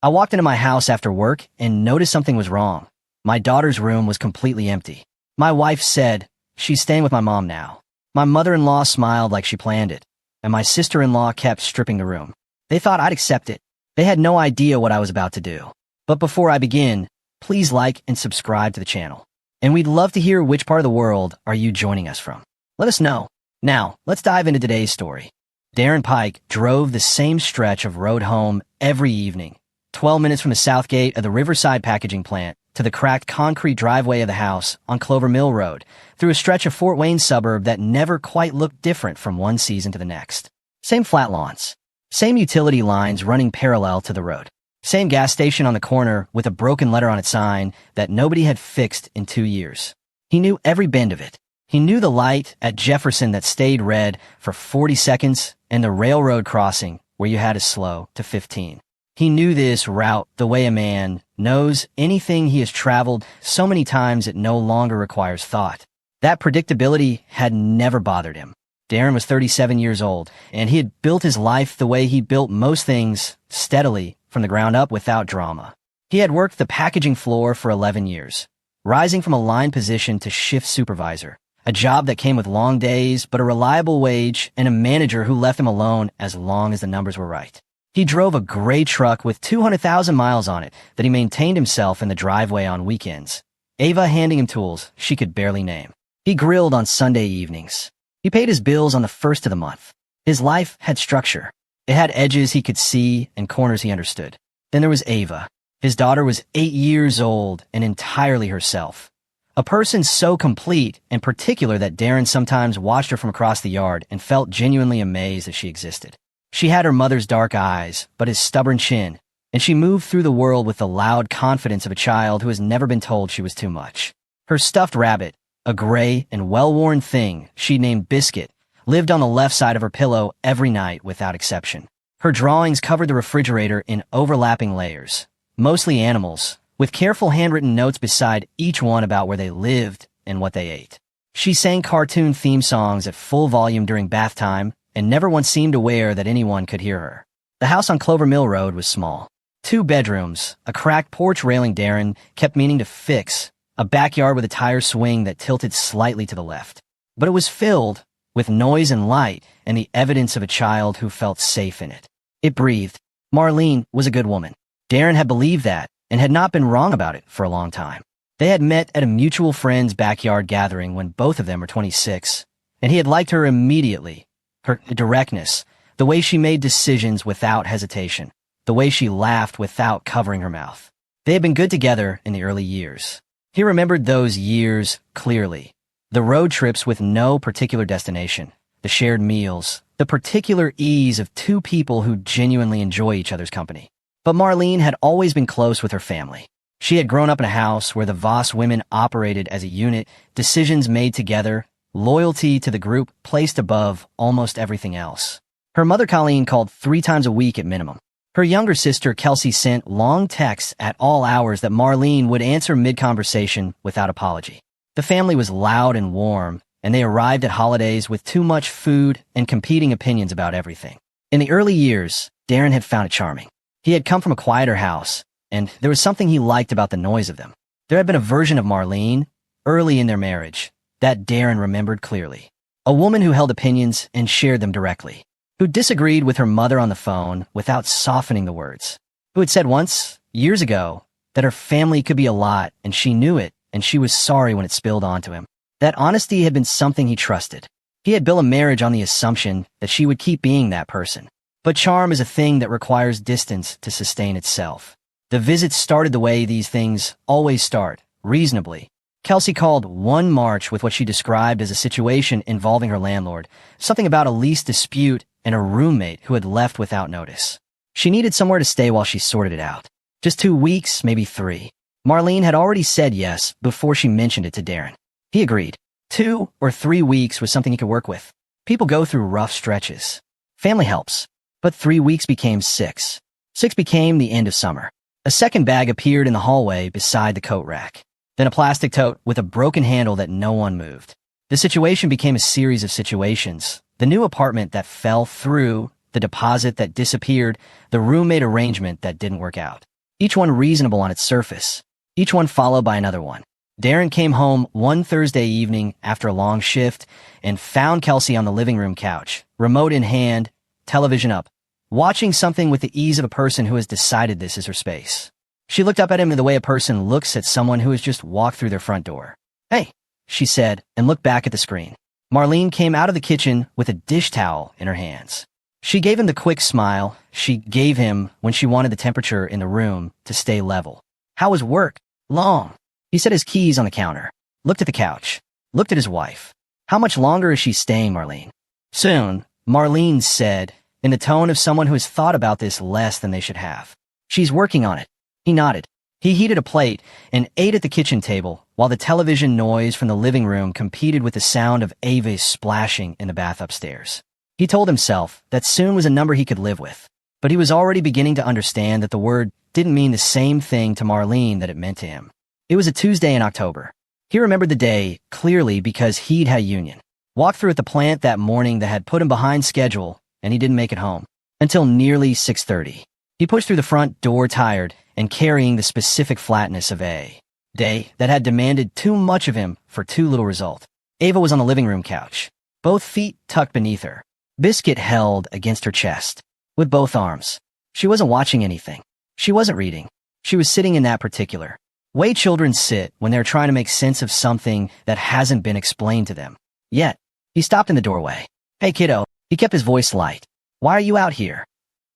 I walked into my house after work and noticed something was wrong. My daughter's room was completely empty. My wife said, "She's staying with my mom now." My mother-in-law smiled like she planned it, and my sister-in-law kept stripping the room. They thought I'd accept it. They had no idea what I was about to do. But before I begin, please like and subscribe to the channel. And we'd love to hear which part of the world are you joining us from. Let us know. Now, let's dive into today's story. Darren Pike drove the same stretch of road home every evening, 12 minutes from the south gate of the Riverside packaging plant to the cracked concrete driveway of the house on Clover Mill Road, through a stretch of Fort Wayne suburb that never quite looked different from one season to the next. Same flat lawns, same utility lines running parallel to the road, same gas station on the corner with a broken letter on its sign that nobody had fixed in 2 years. He knew every bend of it. He knew the light at Jefferson that stayed red for 40 seconds and the railroad crossing where you had to slow to 15. He knew this route the way a man knows anything he has traveled so many times it no longer requires thought. That predictability had never bothered him. Darren was 37 years old, and he had built his life the way he built most things, steadily, from the ground up without drama. He had worked the packaging floor for 11 years, rising from a line position to shift supervisor, a job that came with long days but a reliable wage and a manager who left him alone as long as the numbers were right. He drove a gray truck with 200,000 miles on it that he maintained himself in the driveway on weekends, Ava handing him tools she could barely name. He grilled on Sunday evenings. He paid his bills on the first of the month. His life had structure. It had edges he could see and corners he understood. Then there was Ava. His daughter was 8 years old and entirely herself. A person so complete and particular that Darren sometimes watched her from across the yard and felt genuinely amazed that she existed. She had her mother's dark eyes, but his stubborn chin, and she moved through the world with the loud confidence of a child who has never been told she was too much. Her stuffed rabbit, a gray and well-worn thing she named Biscuit, lived on the left side of her pillow every night without exception. Her drawings covered the refrigerator in overlapping layers, mostly animals, with careful handwritten notes beside each one about where they lived and what they ate. She sang cartoon theme songs at full volume during bath time and never once seemed aware that anyone could hear her. The house on Clover Mill Road was small. 2 bedrooms, a cracked porch railing Darren kept meaning to fix, a backyard with a tire swing that tilted slightly to the left. But it was filled with noise and light and the evidence of a child who felt safe in it. It breathed. Marlene was a good woman. Darren had believed that and had not been wrong about it for a long time. They had met at a mutual friend's backyard gathering when both of them were 26, and he had liked her immediately. Her directness, the way she made decisions without hesitation, the way she laughed without covering her mouth. They had been good together in the early years. He remembered those years clearly. The road trips with no particular destination, the shared meals, the particular ease of 2 people who genuinely enjoy each other's company. But Marlene had always been close with her family. She had grown up in a house where the Voss women operated as a unit, decisions made together, loyalty to the group placed above almost everything else. Her mother Colleen called 3 times a week at minimum. Her younger sister Kelsey sent long texts at all hours that Marlene would answer mid-conversation without apology. The family was loud and warm, and they arrived at holidays with too much food and competing opinions about everything. In the early years, Darren had found it charming. He had come from a quieter house, and there was something he liked about the noise of them. There had been a version of Marlene, early in their marriage, that Darren remembered clearly. A woman who held opinions and shared them directly, who disagreed with her mother on the phone without softening the words, who had said once, years ago, that her family could be a lot and she knew it and she was sorry when it spilled onto him. That honesty had been something he trusted. He had built a marriage on the assumption that she would keep being that person. But charm is a thing that requires distance to sustain itself. The visits started the way these things always start, reasonably. Kelsey called one March with what she described as a situation involving her landlord, something about a lease dispute and a roommate who had left without notice. She needed somewhere to stay while she sorted it out. Just 2 weeks, maybe 3. Marlene had already said yes before she mentioned it to Darren. He agreed. 2 or 3 weeks was something he could work with. People go through rough stretches. Family helps. But 3 weeks became 6. 6 became the end of summer. A second bag appeared in the hallway beside the coat rack. Then a plastic tote with a broken handle that no one moved. The situation became a series of situations. The new apartment that fell through, the deposit that disappeared, the roommate arrangement that didn't work out. each one reasonable on its surface, each one followed by another one. Darren came home one Thursday evening after a long shift and found Kelsey on the living room couch, remote in hand, television up, watching something with the ease of a person who has decided this is her space. She looked up at him in the way a person looks at someone who has just walked through their front door. "Hey," she said, and looked back at the screen. Marlene came out of the kitchen with a dish towel in her hands. She gave him the quick smile she gave him when she wanted the temperature in the room to stay level. "How was work?" "Long." He set his keys on the counter, looked at the couch, looked at his wife. "How much longer is she staying, Marlene?" "Soon," Marlene said, in the tone of someone who has thought about this less than they should have. "She's working on it." He nodded. He heated a plate and ate at the kitchen table while the television noise from the living room competed with the sound of Ava's splashing in the bath upstairs. He told himself that soon was a number he could live with, but he was already beginning to understand that the word didn't mean the same thing to Marlene that it meant to him. It was a Tuesday in October. He remembered the day clearly because he'd had a union. Walked through at the plant that morning that had put him behind schedule, and he didn't make it home until nearly 6:30. He pushed through the front door tired and carrying the specific flatness of a day that had demanded too much of him for too little result. Ava was on the living room couch, both feet tucked beneath her, biscuit held against her chest, with both arms. She wasn't watching anything. She wasn't reading. She was sitting in that particular way children sit when they're trying to make sense of something that hasn't been explained to them yet. He stopped in the doorway. "Hey, kiddo." He kept his voice light. "Why are you out here?"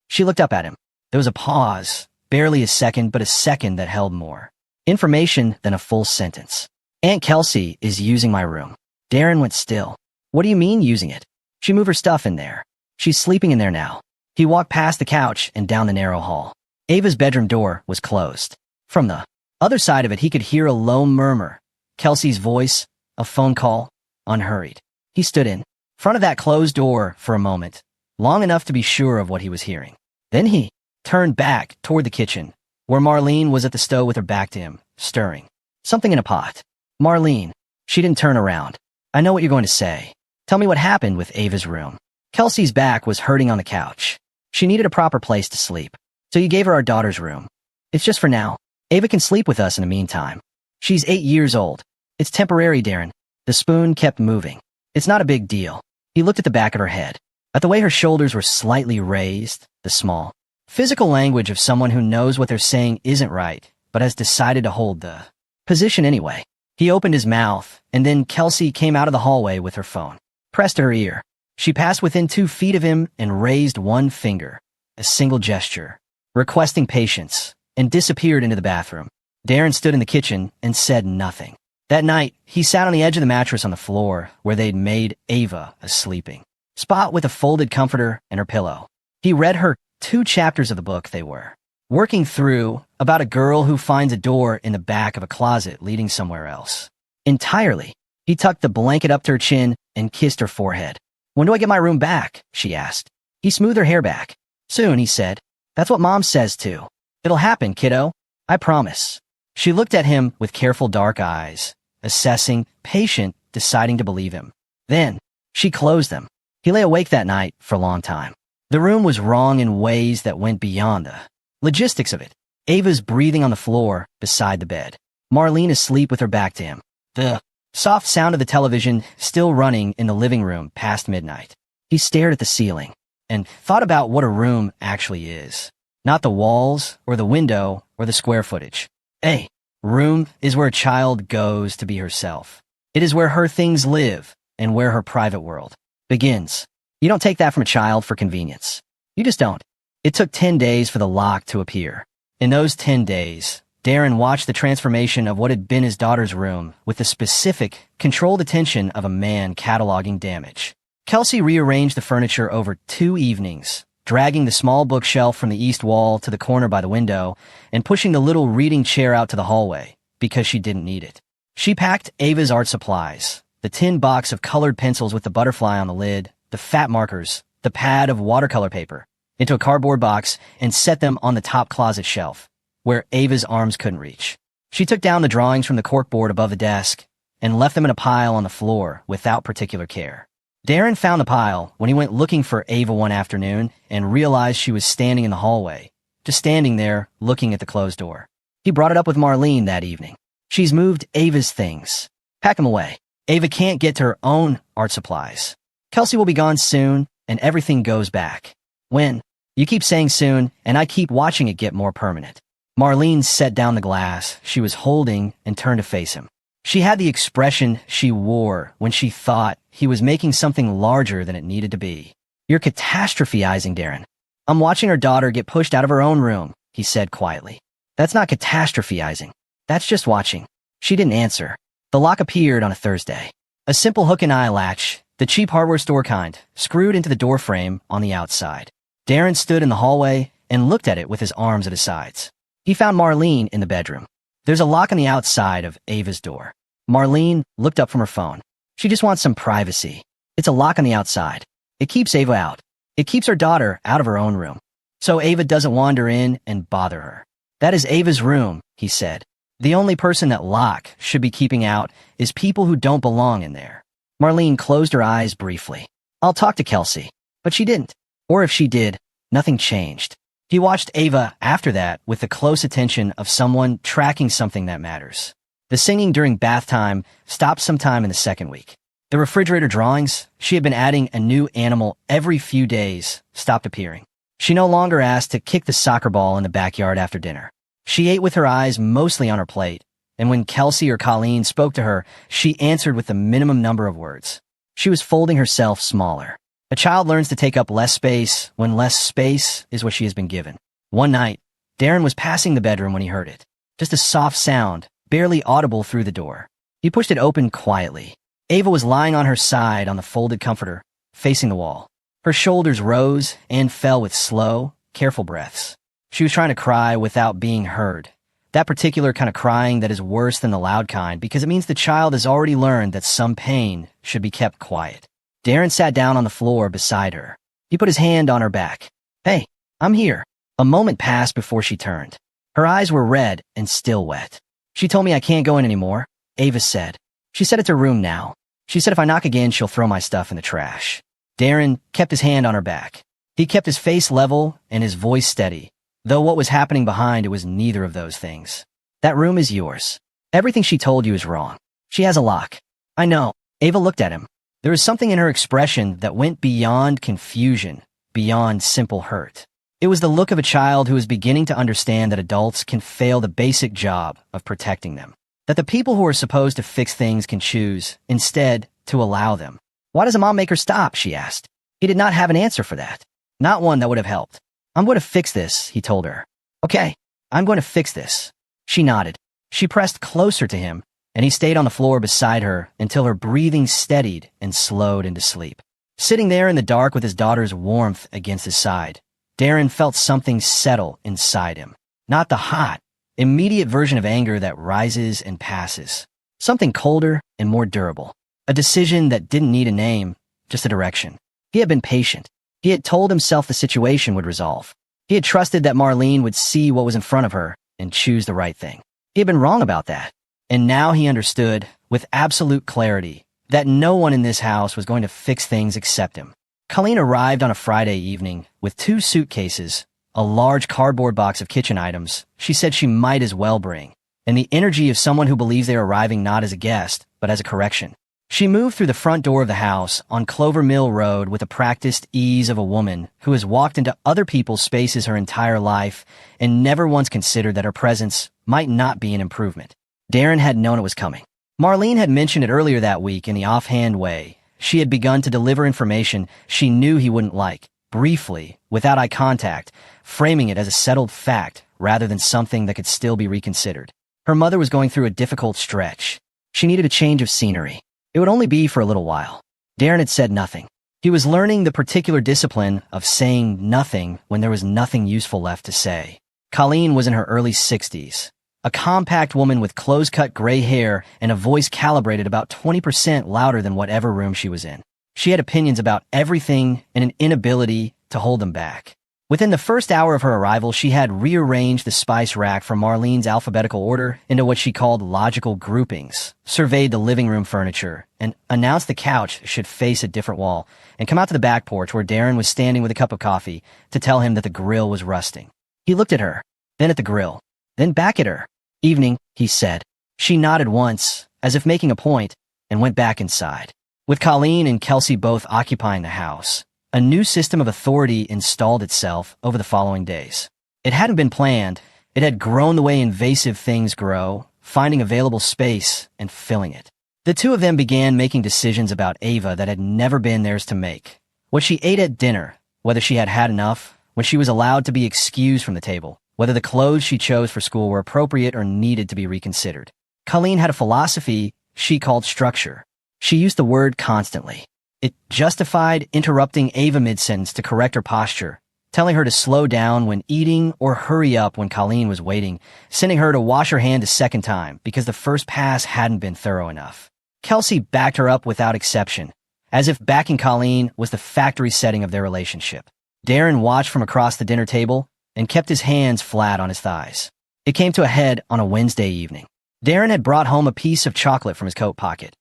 She looked up at him. There was a pause, barely a second, but a second that held more information than a full sentence. "Aunt Kelsey is using my room." Darren went still. "What do you mean using it?" "She moved her stuff in there. She's sleeping in there now." He walked past the couch and down the narrow hall. Ava's bedroom door was closed. From the other side of it, he could hear a low murmur. Kelsey's voice, a phone call, unhurried. He stood in front of that closed door for a moment, long enough to be sure of what he was hearing. Then he turned back toward the kitchen, where Marlene was at the stove with her back to him, stirring something in a pot. "Marlene." She didn't turn around. "I know what you're going to say. Tell me what happened with Ava's room." Kelsey's back was hurting on the couch. She needed a proper place to sleep, so you gave her our daughter's room. "It's just for now. Ava can sleep with us in the meantime. She's 8 years old. It's temporary, Darren." The spoon kept moving. "It's not a big deal." He looked at the back of her head, at the way her shoulders were slightly raised, the small physical language of someone who knows what they're saying isn't right, but has decided to hold the position anyway. He opened his mouth, and then Kelsey came out of the hallway with her phone, pressed to her ear. She passed within 2 feet of him and raised one finger, a single gesture, requesting patience, and disappeared into the bathroom. Darren stood in the kitchen and said nothing. That night, he sat on the edge of the mattress on the floor where they'd made Ava a sleeping spot with a folded comforter and her pillow. He read her 2 chapters of the book they were working through, about a girl who finds a door in the back of a closet leading somewhere else. Entirely, he tucked the blanket up to her chin and kissed her forehead. "When do I get my room back?" she asked. He smoothed her hair back. "Soon," he said. "That's what Mom says too. It'll happen, kiddo. I promise." She looked at him with careful dark eyes, assessing, patient, deciding to believe him. Then, she closed them. He lay awake that night for a long time. The room was wrong in ways that went beyond the logistics of it. Ava's breathing on the floor beside the bed. Marlene asleep with her back to him. The soft sound of the television still running in the living room past midnight. He stared at the ceiling and thought about what a room actually is. Not the walls or the window or the square footage. A room is where a child goes to be herself. It is where her things live and where her private world begins. You don't take that from a child for convenience. You just don't. It took 10 days for the lock to appear. In those 10 days, Darren watched the transformation of what had been his daughter's room with the specific, controlled attention of a man cataloging damage. Kelsey rearranged the furniture over 2 evenings, dragging the small bookshelf from the east wall to the corner by the window and pushing the little reading chair out to the hallway because she didn't need it. She packed Ava's art supplies, the tin box of colored pencils with the butterfly on the lid, the fat markers, the pad of watercolor paper, into a cardboard box and set them on the top closet shelf, where Ava's arms couldn't reach. She took down the drawings from the corkboard above the desk and left them in a pile on the floor without particular care. Darren found the pile when he went looking for Ava one afternoon and realized she was standing in the hallway, just standing there, looking at the closed door. He brought it up with Marlene that evening. She's moved Ava's things. Pack them away. Ava can't get to her own art supplies. Kelsey will be gone soon, and everything goes back. When? You keep saying soon, and I keep watching it get more permanent. Marlene set down the glass she was holding and turned to face him. She had the expression she wore when she thought he was making something larger than it needed to be. You're catastrophizing, Darren. I'm watching our daughter get pushed out of her own room, he said quietly. That's not catastrophizing. That's just watching. She didn't answer. The lock appeared on a Thursday. A simple hook and eye latch, the cheap hardware store kind, screwed into the door frame on the outside. Darren stood in the hallway and looked at it with his arms at his sides. He found Marlene in the bedroom. There's a lock on the outside of Ava's door. Marlene looked up from her phone. She just wants some privacy. It's a lock on the outside. It keeps Ava out. It keeps her daughter out of her own room. So Ava doesn't wander in and bother her. That is Ava's room, he said. The only person that lock should be keeping out is people who don't belong in there. Marlene closed her eyes briefly. I'll talk to Kelsey. But she didn't. Or if she did, nothing changed. He watched Ava after that with the close attention of someone tracking something that matters. The singing during bath time stopped sometime in the second week. The refrigerator drawings, she had been adding a new animal every few days, stopped appearing. She no longer asked to kick the soccer ball in the backyard after dinner. She ate with her eyes mostly on her plate, and when Kelsey or Colleen spoke to her, she answered with the minimum number of words. She was folding herself smaller. A child learns to take up less space when less space is what she has been given. One night, Darren was passing the bedroom when he heard it. Just a soft sound, barely audible through the door. He pushed it open quietly. Ava was lying on her side on the folded comforter, facing the wall. Her shoulders rose and fell with slow, careful breaths. She was trying to cry without being heard. That particular kind of crying that is worse than the loud kind because it means the child has already learned that some pain should be kept quiet. Darren sat down on the floor beside her. He put his hand on her back. Hey, I'm here. A moment passed before she turned. Her eyes were red and still wet. She told me I can't go in anymore, Ava said. She said it's her room now. She said if I knock again, she'll throw my stuff in the trash. Darren kept his hand on her back. He kept his face level and his voice steady, though what was happening behind it was neither of those things. That room is yours. Everything she told you is wrong. She has a lock. I know. Ava looked at him. There was something in her expression that went beyond confusion, beyond simple hurt. It was the look of a child who is beginning to understand that adults can fail the basic job of protecting them. That the people who are supposed to fix things can choose, instead, to allow them. Why does a mom make her stop? She asked. He did not have an answer for that. Not one that would have helped. I'm going to fix this, he told her. Okay, I'm going to fix this. She nodded. She pressed closer to him, and he stayed on the floor beside her until her breathing steadied and slowed into sleep. Sitting there in the dark with his daughter's warmth against his side, Darren felt something settle inside him. Not the hot, immediate version of anger that rises and passes. Something colder and more durable. A decision that didn't need a name, just a direction. He had been patient. He had told himself the situation would resolve. He had trusted that Marlene would see what was in front of her and choose the right thing. He had been wrong about that. And now he understood, with absolute clarity, that no one in this house was going to fix things except him. Colleen arrived on a Friday evening with 2 suitcases, a large cardboard box of kitchen items she said she might as well bring, and the energy of someone who believes they are arriving not as a guest, but as a correction. She moved through the front door of the house on Clover Mill Road with the practiced ease of a woman who has walked into other people's spaces her entire life and never once considered that her presence might not be an improvement. Darren had known it was coming. Marlene had mentioned it earlier that week in the offhand way. She had begun to deliver information she knew he wouldn't like, briefly, without eye contact, framing it as a settled fact rather than something that could still be reconsidered. Her mother was going through a difficult stretch. She needed a change of scenery. It would only be for a little while. Darren had said nothing. He was learning the particular discipline of saying nothing when there was nothing useful left to say. Colleen was in her early 60s. A compact woman with close-cut gray hair and a voice calibrated about 20% louder than whatever room she was in. She had opinions about everything and an inability to hold them back. Within the first hour of her arrival, she had rearranged the spice rack from Marlene's alphabetical order into what she called logical groupings, surveyed the living room furniture, and announced the couch should face a different wall, and come out to the back porch where Darren was standing with a cup of coffee to tell him that the grill was rusting. He looked at her, then at the grill, then back at her. Evening, he said. She nodded once, as if making a point, and went back inside. With Colleen and Kelsey both occupying the house, a new system of authority installed itself over the following days. It hadn't been planned. It had grown the way invasive things grow, finding available space and filling it. The two of them began making decisions about Ava that had never been theirs to make. What she ate at dinner, whether she had had enough, when she was allowed to be excused from the table, whether the clothes she chose for school were appropriate or needed to be reconsidered. Colleen had a philosophy she called structure. She used the word constantly. It justified interrupting Ava mid-sentence to correct her posture, telling her to slow down when eating or hurry up when Colleen was waiting, sending her to wash her hand a second time because the first pass hadn't been thorough enough. Kelsey backed her up without exception, as if backing Colleen was the factory setting of their relationship. Darren watched from across the dinner table and kept his hands flat on his thighs. It came to a head on a Wednesday evening. Darren had brought home a piece of chocolate from his coat pocket.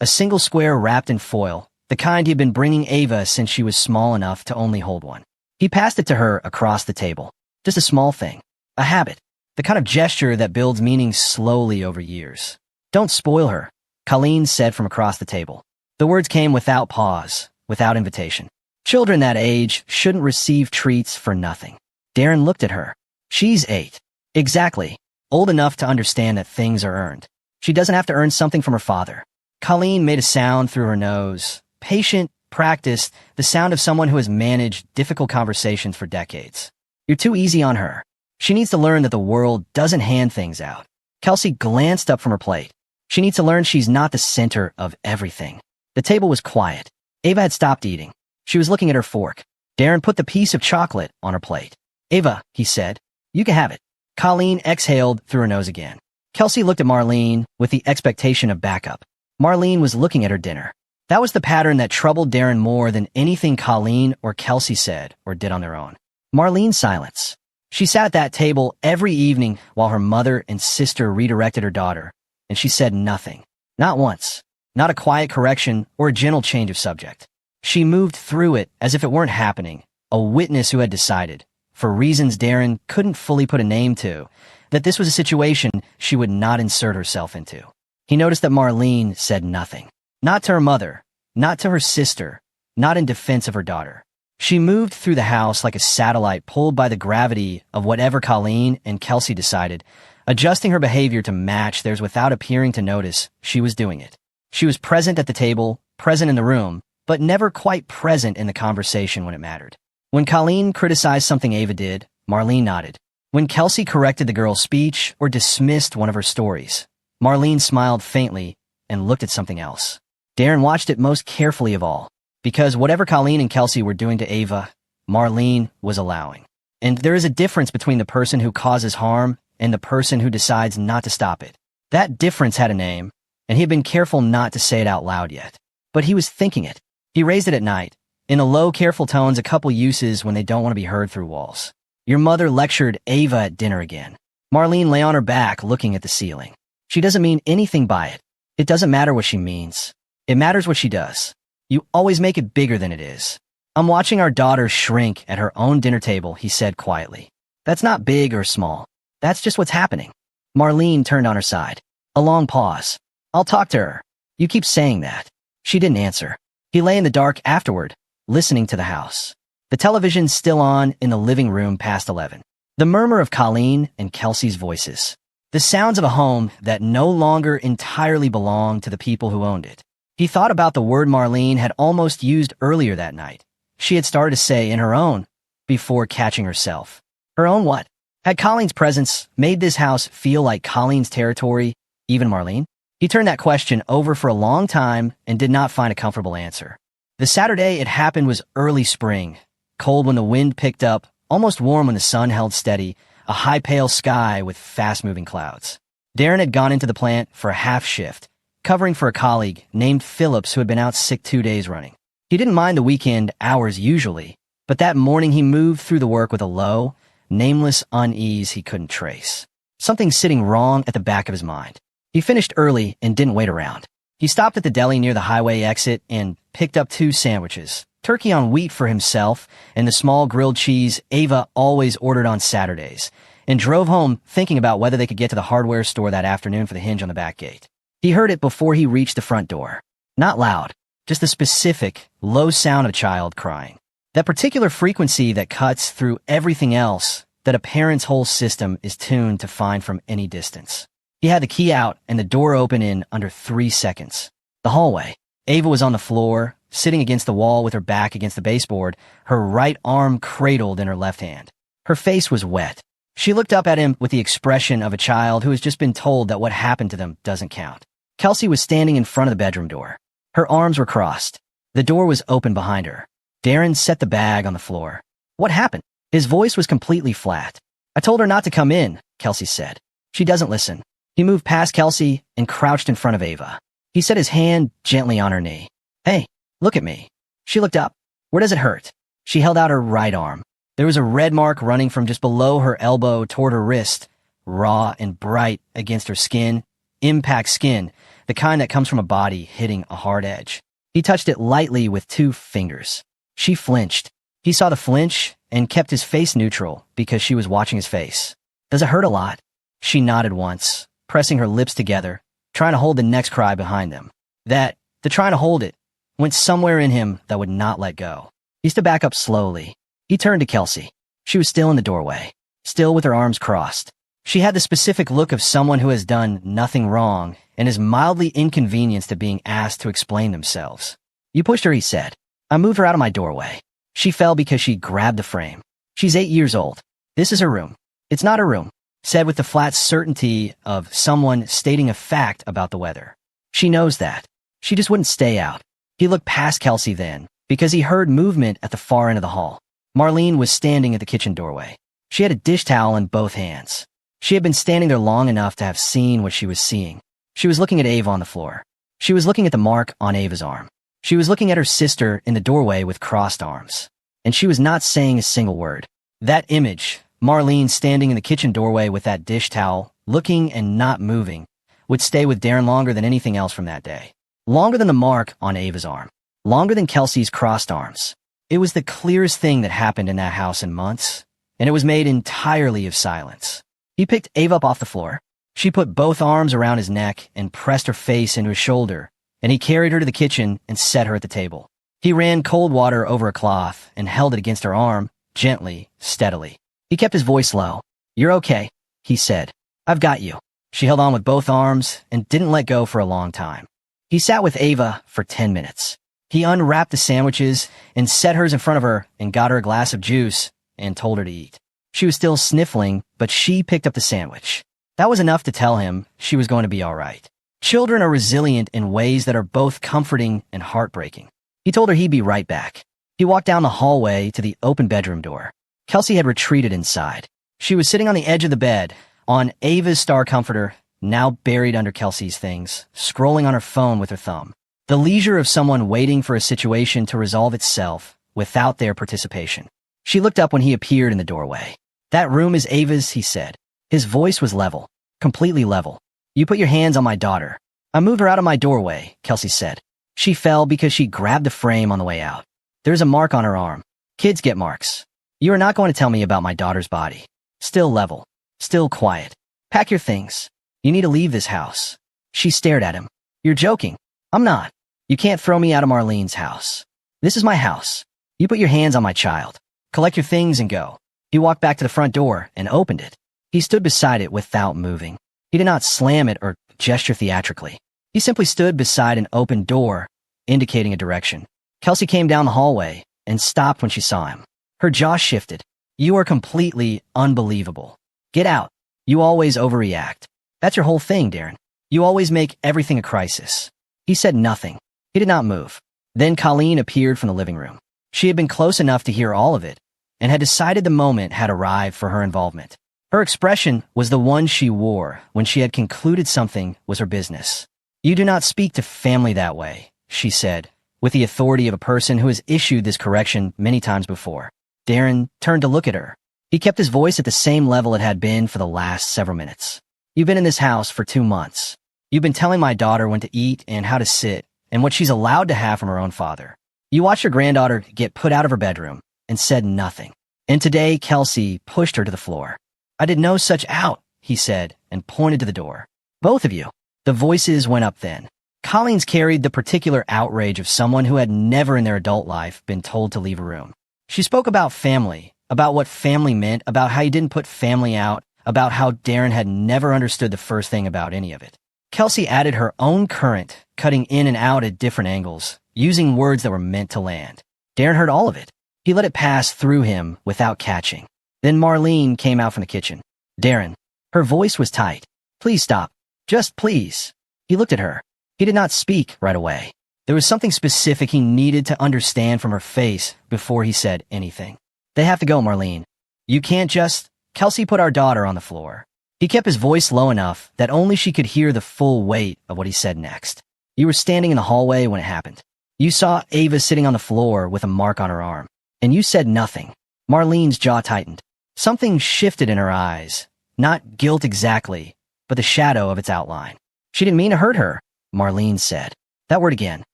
A single square wrapped in foil, the kind he had been bringing Ava since she was small enough to only hold one. He passed it to her across the table. Just a small thing. A habit. The kind of gesture that builds meaning slowly over years. Don't spoil her, Colleen said from across the table. The words came without pause, without invitation. Children that age shouldn't receive treats for nothing. Darren looked at her. She's 8. Exactly. Old enough to understand that things are earned. She doesn't have to earn something from her father. Colleen made a sound through her nose. Patient, practiced, the sound of someone who has managed difficult conversations for decades. You're too easy on her. She needs to learn that the world doesn't hand things out. Kelsey glanced up from her plate. She needs to learn she's not the center of everything. The table was quiet. Ava had stopped eating. She was looking at her fork. Darren put the piece of chocolate on her plate. Ava, he said, you can have it. Colleen exhaled through her nose again. Kelsey looked at Marlene with the expectation of backup. Marlene was looking at her dinner. That was the pattern that troubled Darren more than anything Colleen or Kelsey said or did on their own. Marlene's silence. She sat at that table every evening while her mother and sister redirected her daughter, and she said nothing. Not once. Not a quiet correction or a gentle change of subject. She moved through it as if it weren't happening, a witness who had decided, for reasons Darren couldn't fully put a name to, that this was a situation she would not insert herself into. He noticed that Marlene said nothing. Not to her mother, not to her sister, not in defense of her daughter. She moved through the house like a satellite pulled by the gravity of whatever Colleen and Kelsey decided, adjusting her behavior to match theirs without appearing to notice she was doing it. She was present at the table, present in the room, but never quite present in the conversation when it mattered. When Colleen criticized something Ava did, Marlene nodded. When Kelsey corrected the girl's speech or dismissed one of her stories, Marlene smiled faintly and looked at something else. Darren watched it most carefully of all, because whatever Colleen and Kelsey were doing to Ava, Marlene was allowing. And there is a difference between the person who causes harm and the person who decides not to stop it. That difference had a name, and he had been careful not to say it out loud yet. But he was thinking it. He raised it at night, in a low, careful tones, a couple uses when they don't want to be heard through walls. Your mother lectured Ava at dinner again. Marlene lay on her back looking at the ceiling. She doesn't mean anything by it. It doesn't matter what she means. It matters what she does. You always make it bigger than it is. I'm watching our daughter shrink at her own dinner table, he said quietly. That's not big or small. That's just what's happening. Marlene turned on her side. A long pause. I'll talk to her. You keep saying that. She didn't answer. He lay in the dark afterward, listening to the house. The television still on in the living room past 11. The murmur of Colleen and Kelsey's voices. The sounds of a home that no longer entirely belonged to the people who owned it. He thought about the word Marlene had almost used earlier that night. She had started to say in her own, before catching herself. Her own what? Had Colleen's presence made this house feel like Colleen's territory, even Marlene? He turned that question over for a long time and did not find a comfortable answer. The Saturday it happened was early spring, cold when the wind picked up, almost warm when the sun held steady, a high pale sky with fast-moving clouds. Darren had gone into the plant for a half shift, covering for a colleague named Phillips who had been out sick 2 days running. He didn't mind the weekend hours usually, but that morning he moved through the work with a low, nameless unease he couldn't trace. Something sitting wrong at the back of his mind. He finished early and didn't wait around. He stopped at the deli near the highway exit and picked up 2 sandwiches, turkey on wheat for himself, and the small grilled cheese Ava always ordered on Saturdays, and drove home thinking about whether they could get to the hardware store that afternoon for the hinge on the back gate. He heard it before he reached the front door. Not loud, just the specific, low sound of a child crying. That particular frequency that cuts through everything else that a parent's whole system is tuned to find from any distance. He had the key out and the door open in under 3 seconds. The hallway. Ava was on the floor, sitting against the wall with her back against the baseboard, her right arm cradled in her left hand. Her face was wet. She looked up at him with the expression of a child who has just been told that what happened to them doesn't count. Kelsey was standing in front of the bedroom door. Her arms were crossed. The door was open behind her. Darren set the bag on the floor. What happened? His voice was completely flat. I told her not to come in, Kelsey said. She doesn't listen. He moved past Kelsey and crouched in front of Ava. He set his hand gently on her knee. Hey, look at me. She looked up. Where does it hurt? She held out her right arm. There was a red mark running from just below her elbow toward her wrist, raw and bright against her skin, impact skin, the kind that comes from a body hitting a hard edge. He touched it lightly with 2 fingers. She flinched. He saw the flinch and kept his face neutral because she was watching his face. Does it hurt a lot? She nodded once, pressing her lips together, trying to hold the next cry behind them. The trying to hold it, went somewhere in him that would not let go. He stood back up slowly. He turned to Kelsey. She was still in the doorway, still with her arms crossed. She had the specific look of someone who has done nothing wrong and is mildly inconvenienced at being asked to explain themselves. You pushed her, he said. I moved her out of my doorway. She fell because she grabbed the frame. She's 8 years old. This is her room. It's not her room, said with the flat certainty of someone stating a fact about the weather. She knows that. She just wouldn't stay out. He looked past Kelsey then, because he heard movement at the far end of the hall. Marlene was standing at the kitchen doorway. She had a dish towel in both hands. She had been standing there long enough to have seen what she was seeing. She was looking at Ava on the floor. She was looking at the mark on Ava's arm. She was looking at her sister in the doorway with crossed arms. And she was not saying a single word. That image, Marlene standing in the kitchen doorway with that dish towel, looking and not moving, would stay with Darren longer than anything else from that day. Longer than the mark on Ava's arm. Longer than Kelsey's crossed arms. It was the clearest thing that happened in that house in months, and it was made entirely of silence. He picked Ava up off the floor. She put both arms around his neck and pressed her face into his shoulder, and he carried her to the kitchen and set her at the table. He ran cold water over a cloth and held it against her arm, gently, steadily. He kept his voice low. You're okay, he said. I've got you. She held on with both arms and didn't let go for a long time. He sat with Ava for 10 minutes. He unwrapped the sandwiches and set hers in front of her and got her a glass of juice and told her to eat. She was still sniffling, but she picked up the sandwich. That was enough to tell him she was going to be all right. Children are resilient in ways that are both comforting and heartbreaking. He told her he'd be right back. He walked down the hallway to the open bedroom door. Kelsey had retreated inside. She was sitting on the edge of the bed, on Ava's star comforter, now buried under Kelsey's things, scrolling on her phone with her thumb. The leisure of someone waiting for a situation to resolve itself without their participation. She looked up when he appeared in the doorway. That room is Ava's, he said. His voice was level, completely level. You put your hands on my daughter. I moved her out of my doorway, Kelsey said. She fell because she grabbed the frame on the way out. There's a mark on her arm. Kids get marks. You are not going to tell me about my daughter's body. Still level. Still quiet. Pack your things. You need to leave this house. She stared at him. You're joking. I'm not. You can't throw me out of Marlene's house. This is my house. You put your hands on my child. Collect your things and go. He walked back to the front door and opened it. He stood beside it without moving. He did not slam it or gesture theatrically. He simply stood beside an open door, indicating a direction. Kelsey came down the hallway and stopped when she saw him. Her jaw shifted. You are completely unbelievable. Get out. You always overreact. That's your whole thing, Darren. You always make everything a crisis. He said nothing. He did not move. Then Colleen appeared from the living room. She had been close enough to hear all of it and had decided the moment had arrived for her involvement. Her expression was the one she wore when she had concluded something was her business. You do not speak to family that way, she said, with the authority of a person who has issued this correction many times before. Darren turned to look at her. He kept his voice at the same level it had been for the last several minutes. You've been in this house for 2 months. You've been telling my daughter when to eat and how to sit and what she's allowed to have from her own father. You watched your granddaughter get put out of her bedroom and said nothing. And today, Kelsey pushed her to the floor. I did no such out, he said, and pointed to the door. Both of you. The voices went up then. Colleen's carried the particular outrage of someone who had never in their adult life been told to leave a room. She spoke about family, about what family meant, about how you didn't put family out, about how Darren had never understood the first thing about any of it. Kelsey added her own current, cutting in and out at different angles, using words that were meant to land. Darren heard all of it. He let it pass through him without catching. Then Marlene came out from the kitchen. Darren. Her voice was tight. Please stop. Just please. He looked at her. He did not speak right away. There was something specific he needed to understand from her face before he said anything. They have to go, Marlene. You can't just... Kelsey put our daughter on the floor. He kept his voice low enough that only she could hear the full weight of what he said next. You were standing in the hallway when it happened. You saw Ava sitting on the floor with a mark on her arm. And you said nothing. Marlene's jaw tightened. Something shifted in her eyes. Not guilt exactly, but the shadow of its outline. She didn't mean to hurt her, Marlene said. That word again.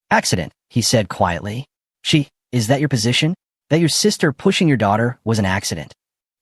Accident, he said quietly. Is that your position? That your sister pushing your daughter was an accident?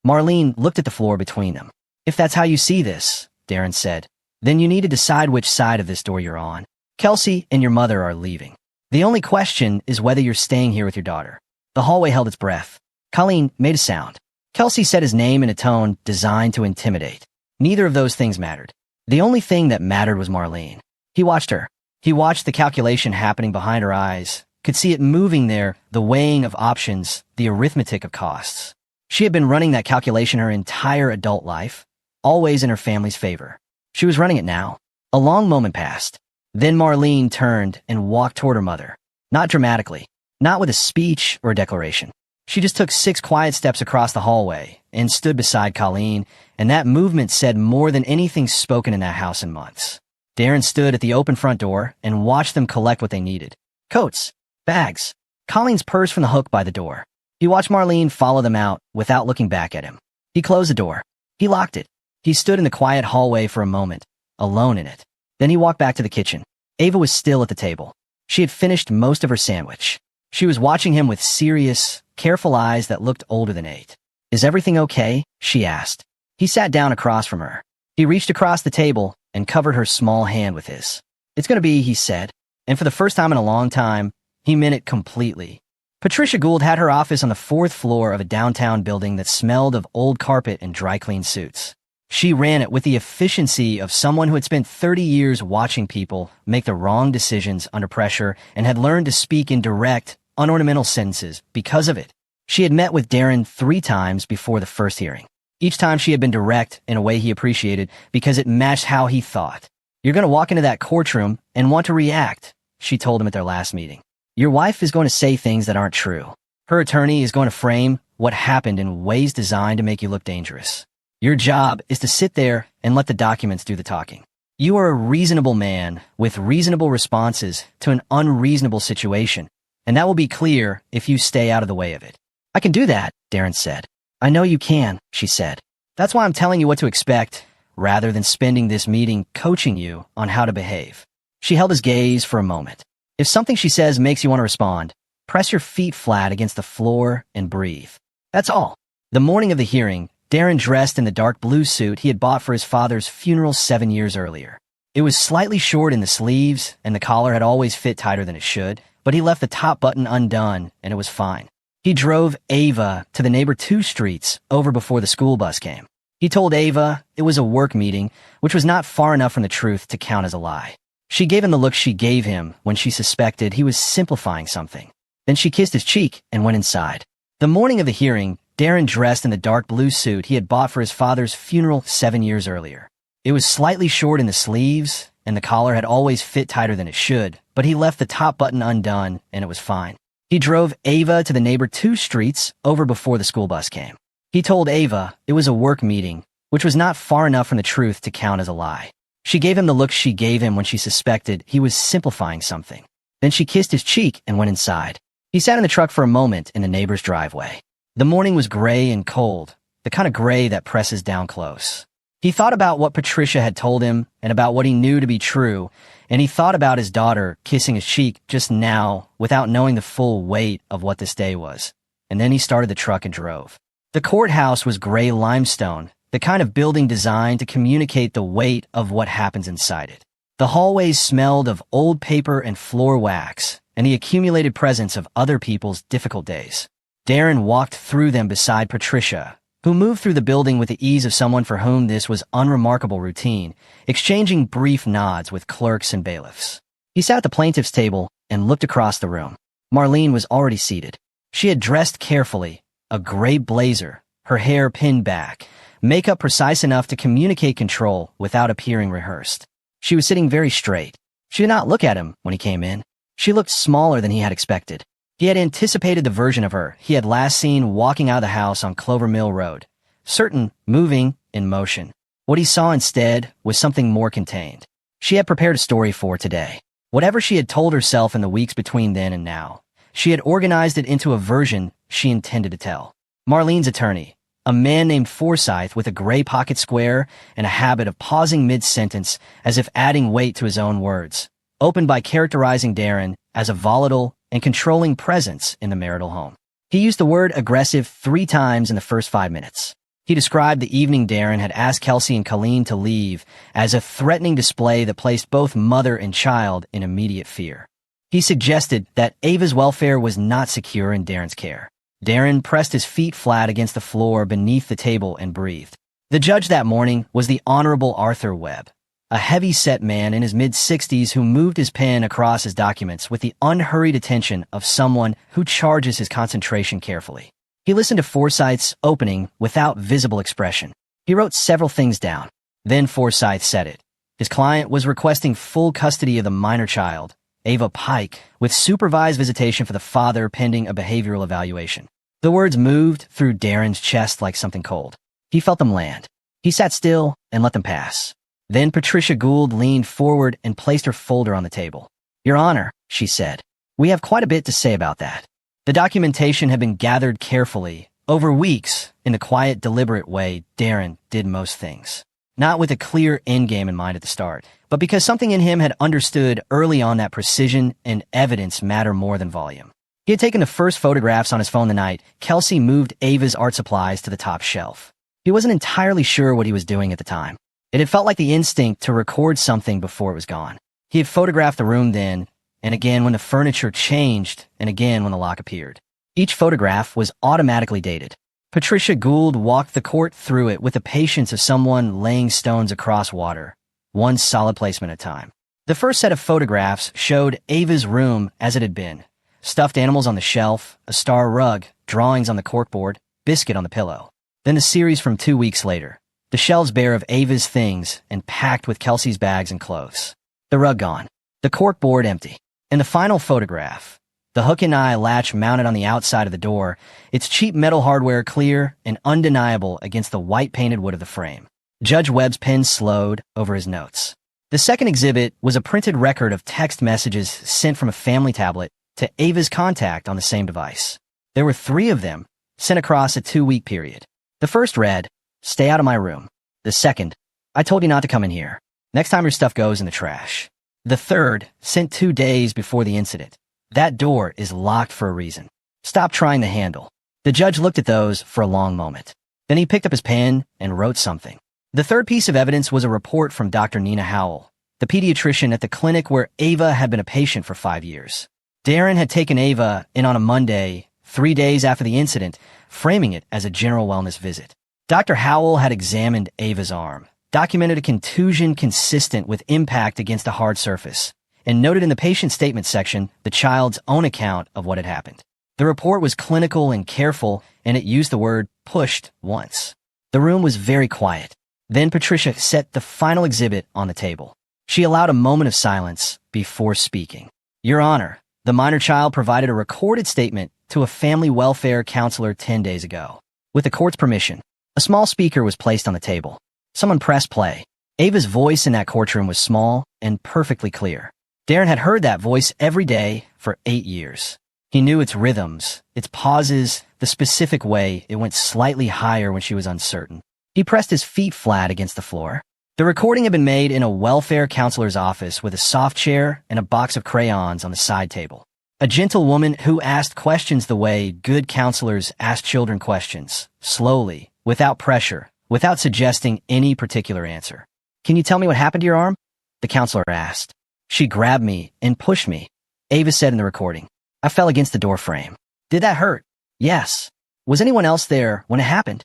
Marlene looked at the floor between them. If that's how you see this, Darren said, then you need to decide which side of this door you're on. Kelsey and your mother are leaving. The only question is whether you're staying here with your daughter. The hallway held its breath. Colleen made a sound. Kelsey said his name in a tone designed to intimidate. Neither of those things mattered. The only thing that mattered was Marlene. He watched her. He watched the calculation happening behind her eyes, could see it moving there, the weighing of options, the arithmetic of costs. She had been running that calculation her entire adult life, always in her family's favor. She was running it now. A long moment passed. Then Marlene turned and walked toward her mother. Not dramatically, not with a speech or a declaration. She just took 6 quiet steps across the hallway and stood beside Colleen, and that movement said more than anything spoken in that house in months. Darren stood at the open front door and watched them collect what they needed. Coats, bags, Colleen's purse from the hook by the door. He watched Marlene follow them out without looking back at him. He closed the door. He locked it. He stood in the quiet hallway for a moment, alone in it. Then he walked back to the kitchen. Ava was still at the table. She had finished most of her sandwich. She was watching him with serious, careful eyes that looked older than 8. Is everything okay? She asked. He sat down across from her. He reached across the table and covered her small hand with his. It's gonna be, he said. And for the first time in a long time, he meant it completely. Patricia Gould had her office on the 4th floor of a downtown building that smelled of old carpet and dry-clean suits. She ran it with the efficiency of someone who had spent 30 years watching people make the wrong decisions under pressure and had learned to speak in direct, unornamental sentences because of it. She had met with Darren 3 times before the first hearing. Each time she had been direct in a way he appreciated because it matched how he thought. You're going to walk into that courtroom and want to react, she told him at their last meeting. Your wife is going to say things that aren't true. Her attorney is going to frame what happened in ways designed to make you look dangerous. Your job is to sit there and let the documents do the talking. You are a reasonable man with reasonable responses to an unreasonable situation, and that will be clear if you stay out of the way of it. I can do that, Darren said. I know you can, she said. That's why I'm telling you what to expect, rather than spending this meeting coaching you on how to behave. She held his gaze for a moment. If something she says makes you want to respond, press your feet flat against the floor and breathe. That's all. The morning of the hearing, Darren dressed in the dark blue suit he had bought for his father's funeral 7 years earlier. It was slightly short in the sleeves, and the collar had always fit tighter than it should, but he left the top button undone, and it was fine. He drove Ava to the neighbor 2 streets over before the school bus came. He told Ava it was a work meeting, which was not far enough from the truth to count as a lie. She gave him the look she gave him when she suspected he was simplifying something. Then she kissed his cheek and went inside. The morning of the hearing, Darren dressed in the dark blue suit he had bought for his father's funeral 7 years earlier. It was slightly short in the sleeves, and the collar had always fit tighter than it should, but he left the top button undone, and it was fine. He drove Ava to the neighbor 2 streets over before the school bus came. He told Ava it was a work meeting, which was not far enough from the truth to count as a lie. She gave him the look she gave him when she suspected he was simplifying something. Then she kissed his cheek and went inside. He sat in the truck for a moment in the neighbor's driveway. The morning was gray and cold, the kind of gray that presses down close. He thought about what Patricia had told him and about what he knew to be true, and he thought about his daughter kissing his cheek just now without knowing the full weight of what this day was. And then he started the truck and drove. The courthouse was gray limestone, the kind of building designed to communicate the weight of what happens inside it. The hallways smelled of old paper and floor wax, and the accumulated presence of other people's difficult days. Darren walked through them beside Patricia, who moved through the building with the ease of someone for whom this was unremarkable routine, exchanging brief nods with clerks and bailiffs. He sat at the plaintiff's table and looked across the room. Marlene was already seated. She had dressed carefully, a gray blazer, her hair pinned back, makeup precise enough to communicate control without appearing rehearsed. She was sitting very straight. She did not look at him when he came in. She looked smaller than he had expected. He had anticipated the version of her he had last seen walking out of the house on Clover Mill Road, certain, moving, in motion. What he saw instead was something more contained. She had prepared a story for today. Whatever she had told herself in the weeks between then and now, she had organized it into a version she intended to tell. Marlene's attorney, a man named Forsyth with a gray pocket square and a habit of pausing mid-sentence as if adding weight to his own words, opened by characterizing Darren as a volatile and controlling presence in the marital home. He used the word aggressive 3 times in the first 5 minutes. He described the evening Darren had asked Kelsey and Colleen to leave as a threatening display that placed both mother and child in immediate fear. He suggested that Ava's welfare was not secure in Darren's care. Darren pressed his feet flat against the floor beneath the table and breathed. The judge that morning was the Honorable Arthur Webb, a heavy-set man in his mid-60s who moved his pen across his documents with the unhurried attention of someone who charges his concentration carefully. He listened to Forsyth's opening without visible expression. He wrote several things down. Then Forsyth said it. His client was requesting full custody of the minor child, Ava Pike, with supervised visitation for the father pending a behavioral evaluation. The words moved through Darren's chest like something cold. He felt them land. He sat still and let them pass. Then Patricia Gould leaned forward and placed her folder on the table. "Your Honor," she said, "we have quite a bit to say about that." The documentation had been gathered carefully, over weeks, in the quiet, deliberate way Darren did most things. Not with a clear endgame in mind at the start, but because something in him had understood early on that precision and evidence matter more than volume. He had taken the first photographs on his phone the night Kelsey moved Ava's art supplies to the top shelf. He wasn't entirely sure what he was doing at the time. It had felt like the instinct to record something before it was gone. He had photographed the room then, and again when the furniture changed, and again when the lock appeared. Each photograph was automatically dated. Patricia Gould walked the court through it with the patience of someone laying stones across water, one solid placement at a time. The first set of photographs showed Ava's room as it had been. Stuffed animals on the shelf, a star rug, drawings on the corkboard, biscuit on the pillow. Then the series from 2 weeks later. The shelves bare of Ava's things and packed with Kelsey's bags and clothes. The rug gone. The corkboard empty. And the final photograph. The hook-and-eye latch mounted on the outside of the door, its cheap metal hardware clear and undeniable against the white-painted wood of the frame. Judge Webb's pen slowed over his notes. The second exhibit was a printed record of text messages sent from a family tablet to Ava's contact on the same device. There were 3 of them, sent across a 2-week period. The first read, "Stay out of my room." The second, "I told you not to come in here. Next time your stuff goes in the trash." The third, sent 2 days before the incident. "That door is locked for a reason. Stop trying the handle." The judge looked at those for a long moment. Then he picked up his pen and wrote something. The third piece of evidence was a report from Dr. Nina Howell, the pediatrician at the clinic where Ava had been a patient for 5 years. Darren had taken Ava in on a Monday, 3 days after the incident, framing it as a general wellness visit. Dr. Howell had examined Ava's arm, documented a contusion consistent with impact against a hard surface, and noted in the patient statement section the child's own account of what had happened. The report was clinical and careful, and it used the word pushed once. The room was very quiet. Then Patricia set the final exhibit on the table. She allowed a moment of silence before speaking. "Your Honor, the minor child provided a recorded statement to a family welfare counselor 10 days ago. With the court's permission, a small speaker was placed on the table. Someone pressed play. Ava's voice in that courtroom was small and perfectly clear. Darren had heard that voice every day for 8 years. He knew its rhythms, its pauses, the specific way it went slightly higher when she was uncertain. He pressed his feet flat against the floor. The recording had been made in a welfare counselor's office with a soft chair and a box of crayons on the side table. A gentle woman who asked questions the way good counselors ask children questions, slowly, without pressure, without suggesting any particular answer. "Can you tell me what happened to your arm?" the counselor asked. "She grabbed me and pushed me," Ava said in the recording. "I fell against the door frame." "Did that hurt?" "Yes." "Was anyone else there when it happened?"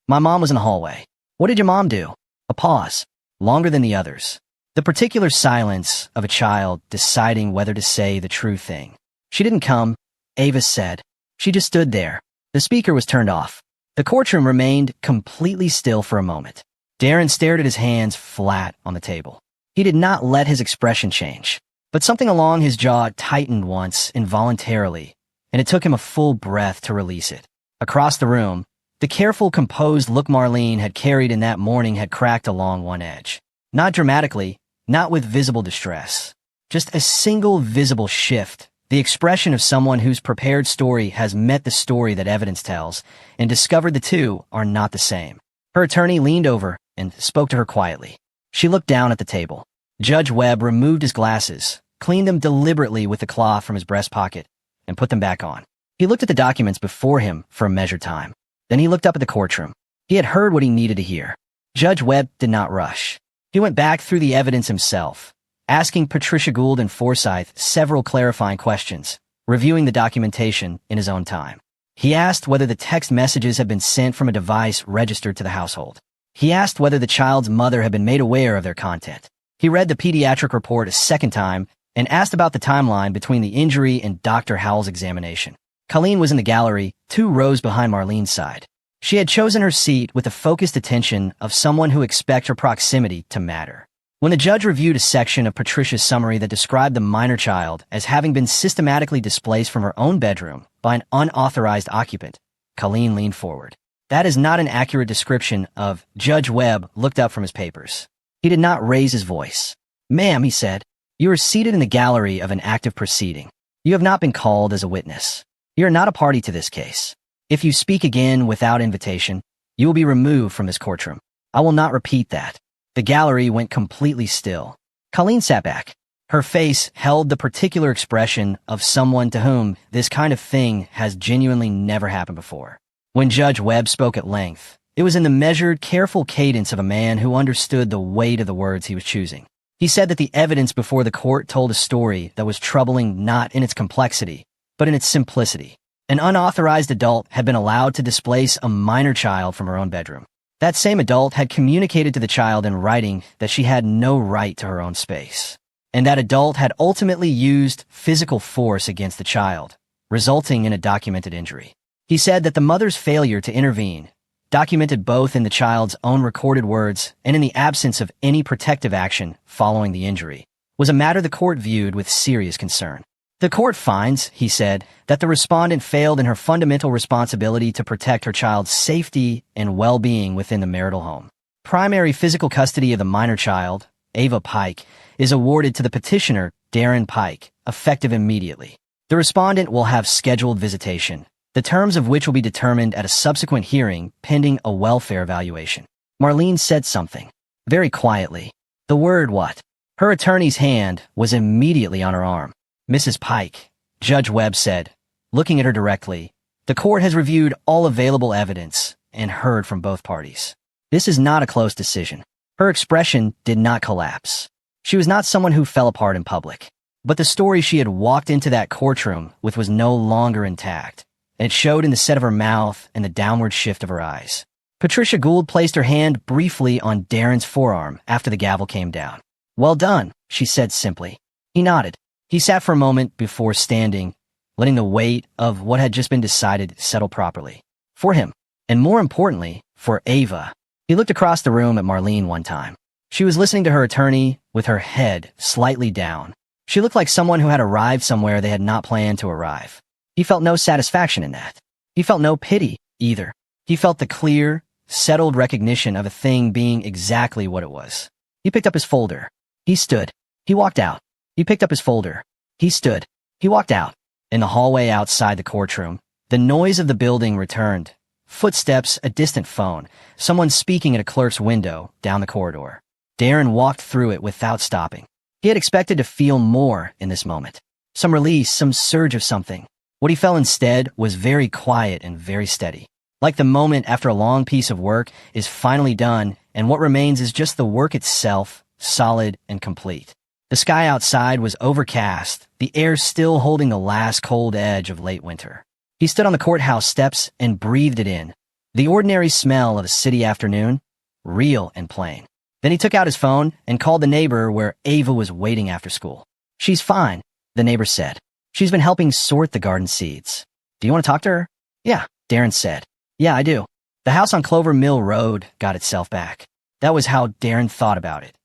"My mom was in the hallway." "What did your mom do?" A pause, longer than the others. The particular silence of a child deciding whether to say the true thing. "She didn't come," Ava said. "She just stood there." The speaker was turned off. The courtroom remained completely still for a moment. Darren stared at his hands flat on the table. He did not let his expression change, but something along his jaw tightened once involuntarily, and it took him a full breath to release it. Across the room, the careful, composed look Marlene had carried in that morning had cracked along one edge. Not dramatically, not with visible distress. Just a single visible shift, the expression of someone whose prepared story has met the story that evidence tells, and discovered the two are not the same. Her attorney leaned over and spoke to her quietly. She looked down at the table. Judge Webb removed his glasses, cleaned them deliberately with the cloth from his breast pocket, and put them back on. He looked at the documents before him for a measured time. Then he looked up at the courtroom. He had heard what he needed to hear. Judge Webb did not rush. He went back through the evidence himself, asking Patricia Gould and Forsyth several clarifying questions, reviewing the documentation in his own time. He asked whether the text messages had been sent from a device registered to the household. He asked whether the child's mother had been made aware of their content. He read the pediatric report a second time and asked about the timeline between the injury and Dr. Howell's examination. Colleen was in the gallery, 2 rows behind Marlene's side. She had chosen her seat with the focused attention of someone who expects her proximity to matter. When the judge reviewed a section of Patricia's summary that described the minor child as having been systematically displaced from her own bedroom by an unauthorized occupant, Colleen leaned forward. "That is not an accurate description of..." Judge Webb looked up from his papers. He did not raise his voice. "Ma'am," he said, "you are seated in the gallery of an active proceeding. You have not been called as a witness. You are not a party to this case. If you speak again without invitation, you will be removed from this courtroom. I will not repeat that." The gallery went completely still. Colleen sat back. Her face held the particular expression of someone to whom this kind of thing has genuinely never happened before. When Judge Webb spoke at length, it was in the measured, careful cadence of a man who understood the weight of the words he was choosing. He said that the evidence before the court told a story that was troubling not in its complexity, but in its simplicity. An unauthorized adult had been allowed to displace a minor child from her own bedroom. That same adult had communicated to the child in writing that she had no right to her own space. And that adult had ultimately used physical force against the child, resulting in a documented injury. He said that the mother's failure to intervene, documented both in the child's own recorded words and in the absence of any protective action following the injury, was a matter the court viewed with serious concern. "The court finds," he said, "that the respondent failed in her fundamental responsibility to protect her child's safety and well-being within the marital home. Primary physical custody of the minor child, Ava Pike, is awarded to the petitioner, Darren Pike, effective immediately. The respondent will have scheduled visitation, the terms of which will be determined at a subsequent hearing pending a welfare evaluation." Marlene said something, very quietly. The word what? Her attorney's hand was immediately on her arm. "Mrs. Pike," Judge Webb said, looking at her directly, "the court has reviewed all available evidence and heard from both parties. This is not a close decision." Her expression did not collapse. She was not someone who fell apart in public. But the story she had walked into that courtroom with was no longer intact, and it showed in the set of her mouth and the downward shift of her eyes. Patricia Gould placed her hand briefly on Darren's forearm after the gavel came down. "Well done," she said simply. He nodded. He sat for a moment before standing, letting the weight of what had just been decided settle properly. For him, and more importantly, for Ava. He looked across the room at Marlene one time. She was listening to her attorney with her head slightly down. She looked like someone who had arrived somewhere they had not planned to arrive. He felt no satisfaction in that. He felt no pity, either. He felt the clear, settled recognition of a thing being exactly what it was. He picked up his folder. He stood. He walked out. He picked up his folder. He stood. He walked out. In the hallway outside the courtroom, the noise of the building returned, Footsteps, a distant phone, someone speaking at a clerk's window down the corridor. Darren walked through it without stopping. He had expected to feel more in this moment. Some release, some surge of something. What he felt instead was very quiet and very steady. Like the moment after a long piece of work is finally done and what remains is just the work itself, solid and complete. The sky outside was overcast, the air still holding the last cold edge of late winter. He stood on the courthouse steps and breathed it in. The ordinary smell of a city afternoon, real and plain. Then he took out his phone and called the neighbor where Ava was waiting after school. "She's fine," the neighbor said. "She's been helping sort the garden seeds. Do you want to talk to her?" "Yeah," Darren said. "Yeah, I do." The house on Clover Mill Road got itself back. That was how Darren thought about it.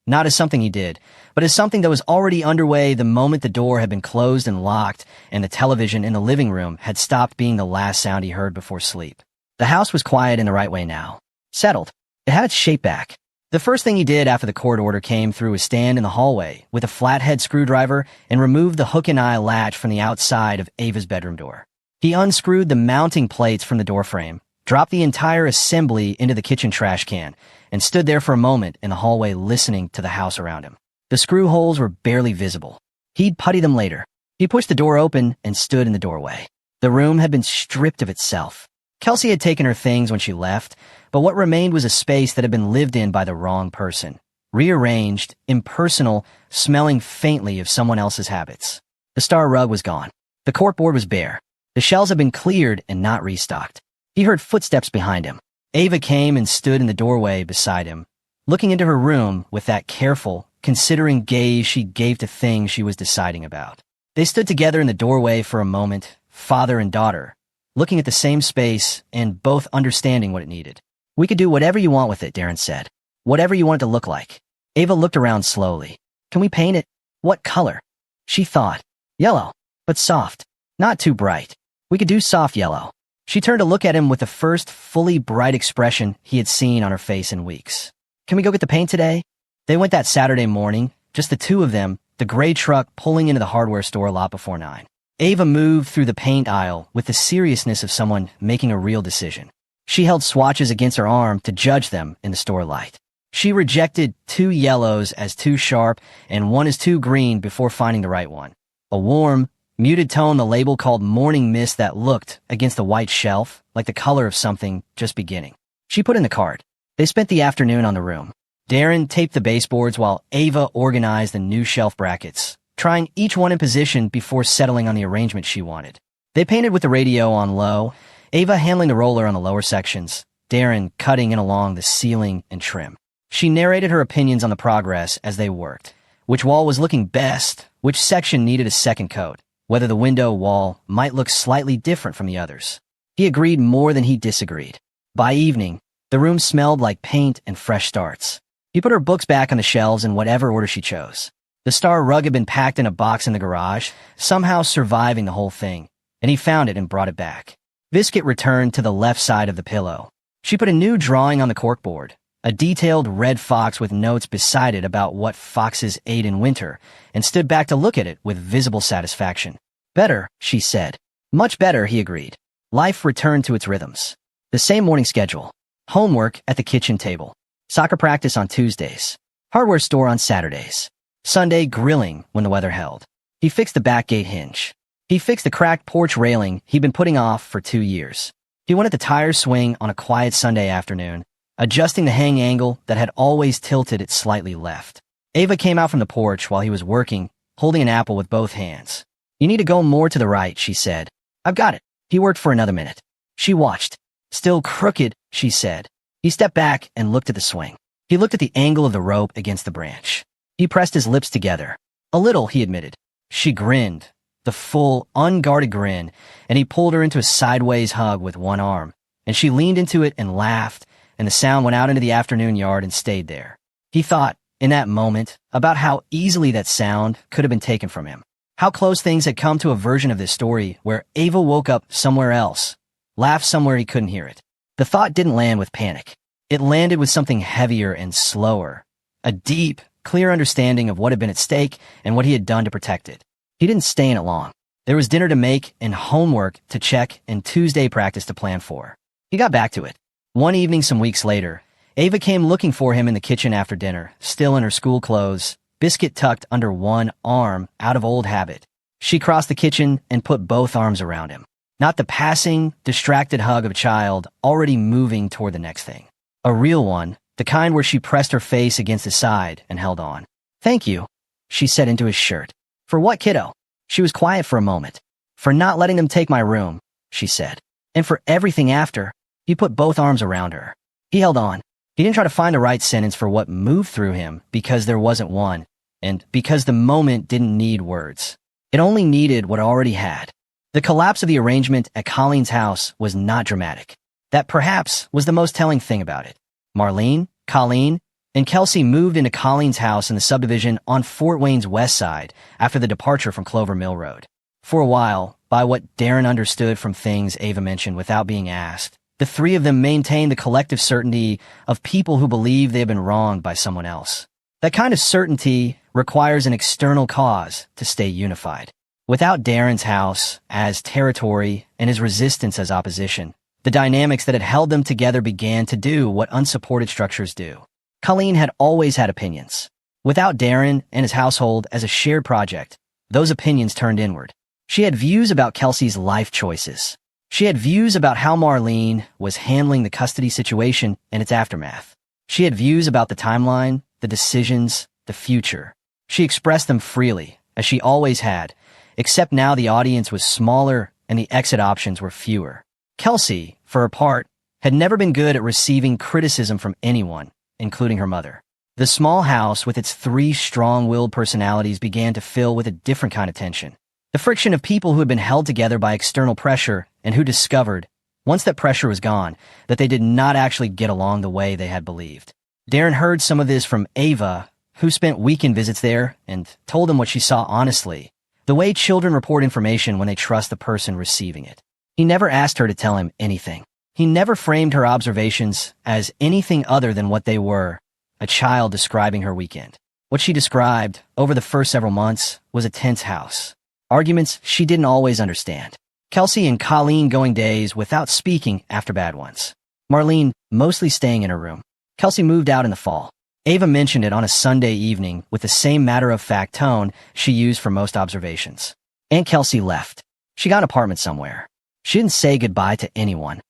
Not as something he did, but as something that was already underway the moment the door had been closed and locked and the television in the living room had stopped being the last sound he heard before sleep. The house was quiet in the right way now. Settled. It had its shape back. The first thing he did after the court order came through was stand in the hallway with a flathead screwdriver and remove the hook and eye latch from the outside of Ava's bedroom door. He unscrewed the mounting plates from the doorframe, dropped the entire assembly into the kitchen trash can, and stood there for a moment in the hallway listening to the house around him. The screw holes were barely visible. He'd putty them later. He pushed the door open and stood in the doorway. The room had been stripped of itself. Kelsey had taken her things when she left, but what remained was a space that had been lived in by the wrong person. Rearranged, impersonal, smelling faintly of someone else's habits. The star rug was gone. The corkboard was bare. The shelves had been cleared and not restocked. He heard footsteps behind him. Ava came and stood in the doorway beside him, looking into her room with that careful, considering gaze she gave to things she was deciding about. They stood together in the doorway for a moment, father and daughter, looking at the same space and both understanding what it needed. "We could do whatever you want with it," Darren said. "Whatever you want it to look like." Ava looked around slowly. "Can we paint it? What color?" She thought. "Yellow, but soft. Not too bright. We could do soft yellow." She turned to look at him with the first fully bright expression he had seen on her face in weeks. "Can we go get the paint today?" They went that Saturday morning, just the two of them, the gray truck pulling into the hardware store lot before 9. Ava moved through the paint aisle with the seriousness of someone making a real decision. She held swatches against her arm to judge them in the store light. She rejected 2 yellows as too sharp and 1 as too green before finding the right one. A warm, muted tone the label called morning mist that looked, against the white shelf, like the color of something just beginning. She put in the card. They spent the afternoon on the room. Darren taped the baseboards while Ava organized the new shelf brackets, trying each one in position before settling on the arrangement she wanted. They painted with the radio on low, Ava handling the roller on the lower sections, Darren cutting in along the ceiling and trim. She narrated her opinions on the progress as they worked, which wall was looking best, which section needed a second coat, whether the window wall might look slightly different from the others. He agreed more than he disagreed. By evening, the room smelled like paint and fresh starts. He put her books back on the shelves in whatever order she chose. The star rug had been packed in a box in the garage, somehow surviving the whole thing, and he found it and brought it back. Biscuit returned to the left side of the pillow. She put a new drawing on the corkboard, a detailed red fox with notes beside it about what foxes ate in winter, and stood back to look at it with visible satisfaction. "Better," she said. "Much better," he agreed. Life returned to its rhythms. The same morning schedule. Homework at the kitchen table. Soccer practice on Tuesdays. Hardware store on Saturdays. Sunday grilling when the weather held. He fixed the back gate hinge. He fixed the cracked porch railing he'd been putting off for 2 years. He went at the tire swing on a quiet Sunday afternoon, adjusting the hang angle that had always tilted it slightly left. Ava came out from the porch while he was working, holding an apple with both hands. "You need to go more to the right," she said. "I've got it." He worked for another minute. She watched. "Still crooked," she said. He stepped back and looked at the swing. He looked at the angle of the rope against the branch. He pressed his lips together. "A little," he admitted. She grinned, the full, unguarded grin, and he pulled her into a sideways hug with one arm, and she leaned into it and laughed, and the sound went out into the afternoon yard and stayed there. He thought, in that moment, about how easily that sound could have been taken from him. How close things had come to a version of this story where Ava woke up somewhere else, laughed somewhere he couldn't hear it. The thought didn't land with panic. It landed with something heavier and slower, a deep, clear understanding of what had been at stake and what he had done to protect it. He didn't stay in it long. There was dinner to make and homework to check and Tuesday practice to plan for. He got back to it. One evening some weeks later, Ava came looking for him in the kitchen after dinner, still in her school clothes, biscuit tucked under one arm out of old habit. She crossed the kitchen and put both arms around him. Not the passing, distracted hug of a child already moving toward the next thing. A real one, the kind where she pressed her face against his side and held on. "Thank you," she said into his shirt. "For what, kiddo?" She was quiet for a moment. "For not letting them take my room," she said. "And for everything after." He put both arms around her. He held on. He didn't try to find the right sentence for what moved through him because there wasn't one, and because the moment didn't need words. It only needed what it already had. The collapse of the arrangement at Colleen's house was not dramatic. That perhaps was the most telling thing about it. Marlene, Colleen, and Kelsey moved into Colleen's house in the subdivision on Fort Wayne's west side after the departure from Clover Mill Road. For a while, by what Darren understood from things Ava mentioned without being asked, the three of them maintained the collective certainty of people who believe they have been wronged by someone else. That kind of certainty requires an external cause to stay unified. Without Darren's house as territory and his resistance as opposition, the dynamics that had held them together began to do what unsupported structures do. Colleen had always had opinions. Without Darren and his household as a shared project, those opinions turned inward. She had views about Kelsey's life choices. She had views about how Marlene was handling the custody situation and its aftermath. She had views about the timeline, the decisions, the future. She expressed them freely, as she always had, except now the audience was smaller and the exit options were fewer. Kelsey, for her part, had never been good at receiving criticism from anyone, including her mother. The small house with its three strong-willed personalities began to fill with a different kind of tension. The friction of people who had been held together by external pressure and who discovered, once that pressure was gone, that they did not actually get along the way they had believed. Darren heard some of this from Ava, who spent weekend visits there, and told him what she saw honestly, the way children report information when they trust the person receiving it. He never asked her to tell him anything. He never framed her observations as anything other than what they were, a child describing her weekend. What she described, over the first several months, was a tense house. Arguments she didn't always understand. Kelsey and Colleen going days without speaking after bad ones. Marlene mostly staying in her room. Kelsey moved out in the fall. Ava mentioned it on a Sunday evening with the same matter-of-fact tone she used for most observations. Aunt Kelsey left. She got an apartment somewhere. She didn't say goodbye to anyone.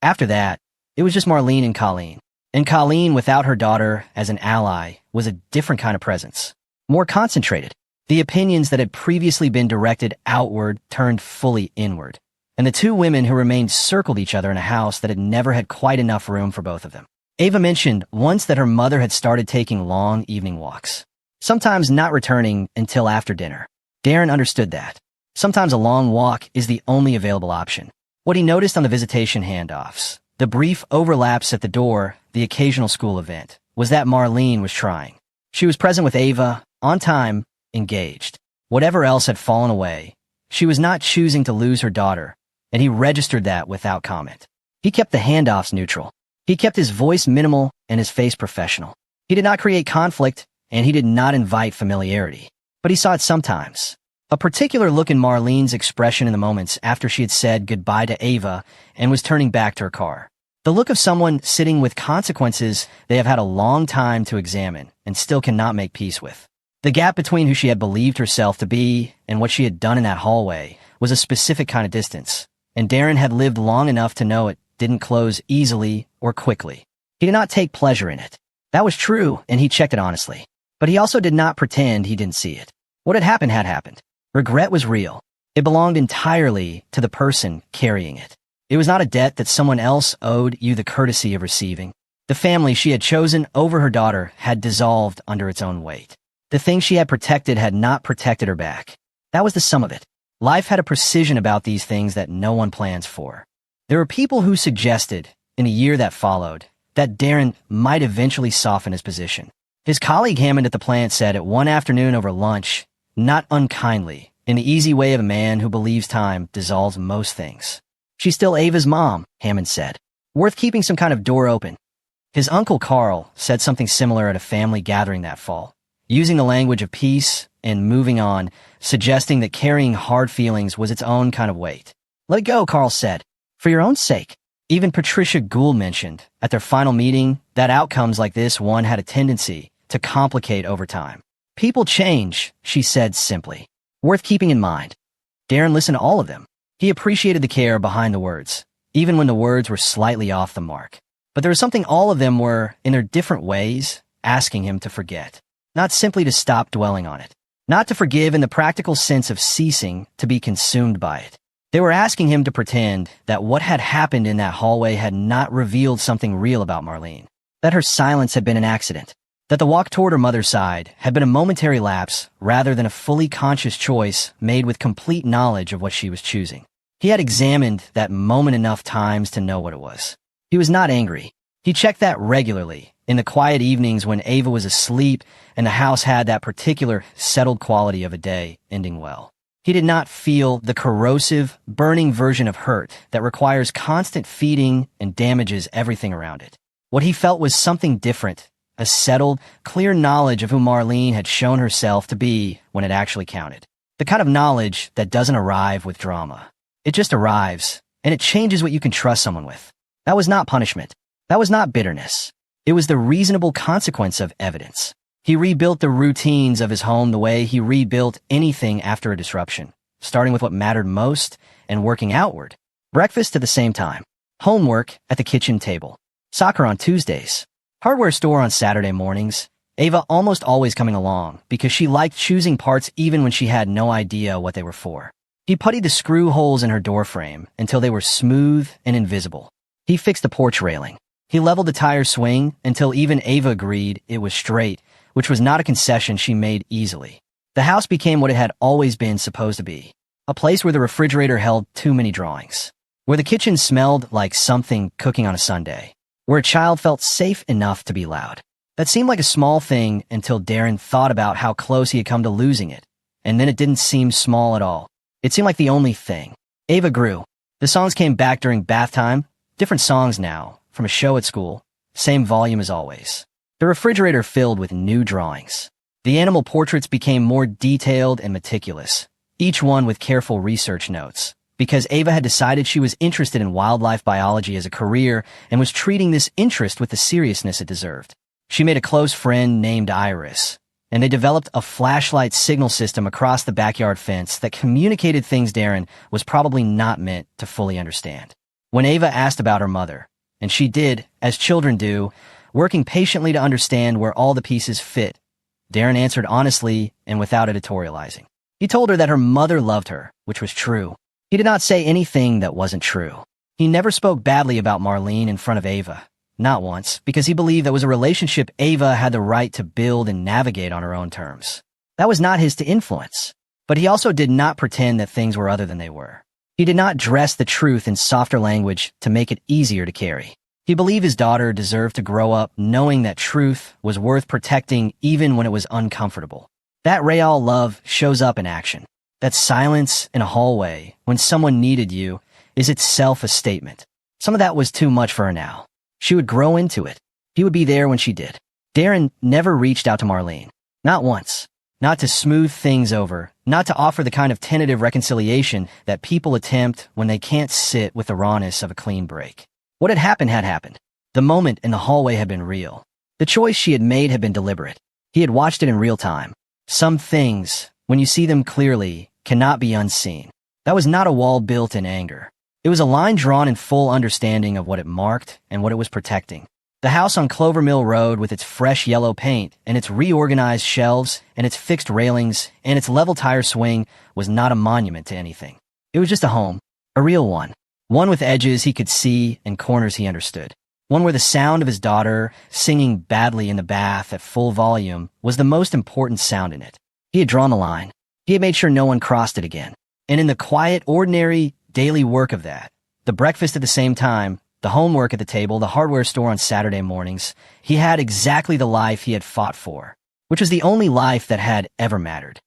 After that, it was just Marlene and Colleen. And Colleen, without her daughter as an ally, was a different kind of presence. More concentrated. The opinions that had previously been directed outward turned fully inward. And the two women who remained circled each other in a house that had never had quite enough room for both of them. Ava mentioned once that her mother had started taking long evening walks, sometimes not returning until after dinner. Darren understood that. Sometimes a long walk is the only available option. What he noticed on the visitation handoffs, the brief overlaps at the door, the occasional school event, was that Marlene was trying. She was present with Ava, on time, engaged. Whatever else had fallen away, she was not choosing to lose her daughter, and he registered that without comment. He kept the handoffs neutral. He kept his voice minimal and his face professional. He did not create conflict, and he did not invite familiarity. But he saw it sometimes. A particular look in Marlene's expression in the moments after she had said goodbye to Ava and was turning back to her car. The look of someone sitting with consequences they have had a long time to examine and still cannot make peace with. The gap between who she had believed herself to be and what she had done in that hallway was a specific kind of distance, and Darren had lived long enough to know it didn't close easily or quickly. He did not take pleasure in it. That was true, and he checked it honestly. But he also did not pretend he didn't see it. What had happened. Regret was real. It belonged entirely to the person carrying it. It was not a debt that someone else owed you the courtesy of receiving. The family she had chosen over her daughter had dissolved under its own weight. The things she had protected had not protected her back. That was the sum of it. Life had a precision about these things that no one plans for. There were people who suggested, in the year that followed, that Darren might eventually soften his position. His colleague Hammond at the plant said it one afternoon over lunch, not unkindly, in the easy way of a man who believes time dissolves most things. "She's still Ava's mom," Hammond said. "Worth keeping some kind of door open." His uncle Carl said something similar at a family gathering that fall, using the language of peace and moving on, suggesting that carrying hard feelings was its own kind of weight. "Let it go," Carl said. "For your own sake. Even Patricia Gould mentioned, at their final meeting, that outcomes like this one had a tendency to complicate over time. People change, she said simply. Worth keeping in mind. Darren listened to all of them. He appreciated the care behind the words, even when the words were slightly off the mark. But there was something all of them were, in their different ways, asking him to forget. Not simply to stop dwelling on it. Not to forgive in the practical sense of ceasing to be consumed by it. They were asking him to pretend that what had happened in that hallway had not revealed something real about Marlene. That her silence had been an accident. That the walk toward her mother's side had been a momentary lapse rather than a fully conscious choice made with complete knowledge of what she was choosing. He had examined that moment enough times to know what it was. He was not angry. He checked that regularly, in the quiet evenings when Ava was asleep and the house had that particular settled quality of a day ending well. He did not feel the corrosive, burning version of hurt that requires constant feeding and damages everything around it. What he felt was something different, a settled, clear knowledge of who Marlene had shown herself to be when it actually counted. The kind of knowledge that doesn't arrive with drama. It just arrives, and it changes what you can trust someone with. That was not punishment. That was not bitterness. It was the reasonable consequence of evidence. He rebuilt the routines of his home the way he rebuilt anything after a disruption, starting with what mattered most and working outward. Breakfast at the same time. Homework at the kitchen table. Soccer on Tuesdays. Hardware store on Saturday mornings. Ava almost always coming along because she liked choosing parts even when she had no idea what they were for. He puttied the screw holes in her doorframe until they were smooth and invisible. He fixed the porch railing. He leveled the tire swing until even Ava agreed it was straight, which was not a concession she made easily. The house became what it had always been supposed to be, a place where the refrigerator held too many drawings, where the kitchen smelled like something cooking on a Sunday, where a child felt safe enough to be loud. That seemed like a small thing until Darren thought about how close he had come to losing it, and then it didn't seem small at all. It seemed like the only thing. Ava grew. The songs came back during bath time, different songs now, from a show at school, same volume as always. The refrigerator filled with new drawings. The animal portraits became more detailed and meticulous, each one with careful research notes, because Ava had decided she was interested in wildlife biology as a career and was treating this interest with the seriousness it deserved. She made a close friend named Iris, and they developed a flashlight signal system across the backyard fence that communicated things Darren was probably not meant to fully understand. When Ava asked about her mother, and she did, as children do, working patiently to understand where all the pieces fit, Darren answered honestly and without editorializing. He told her that her mother loved her, which was true. He did not say anything that wasn't true. He never spoke badly about Marlene in front of Ava. Not once, because he believed that was a relationship Ava had the right to build and navigate on her own terms. That was not his to influence. But he also did not pretend that things were other than they were. He did not dress the truth in softer language to make it easier to carry. He believed his daughter deserved to grow up knowing that truth was worth protecting even when it was uncomfortable. That real love shows up in action. That silence in a hallway when someone needed you is itself a statement. Some of that was too much for her now. She would grow into it. He would be there when she did. Darren never reached out to Marlene. Not once. Not to smooth things over. Not to offer the kind of tentative reconciliation that people attempt when they can't sit with the rawness of a clean break. What had happened had happened. The moment in the hallway had been real. The choice she had made had been deliberate. He had watched it in real time. Some things, when you see them clearly, cannot be unseen. That was not a wall built in anger. It was a line drawn in full understanding of what it marked and what it was protecting. The house on Clover Mill Road with its fresh yellow paint and its reorganized shelves and its fixed railings and its level tire swing was not a monument to anything. It was just a home, a real one. One with edges he could see and corners he understood. One where the sound of his daughter singing badly in the bath at full volume was the most important sound in it. He had drawn the line. He had made sure no one crossed it again. And in the quiet, ordinary, daily work of that, the breakfast at the same time, the homework at the table, the hardware store on Saturday mornings, he had exactly the life he had fought for, which was the only life that had ever mattered.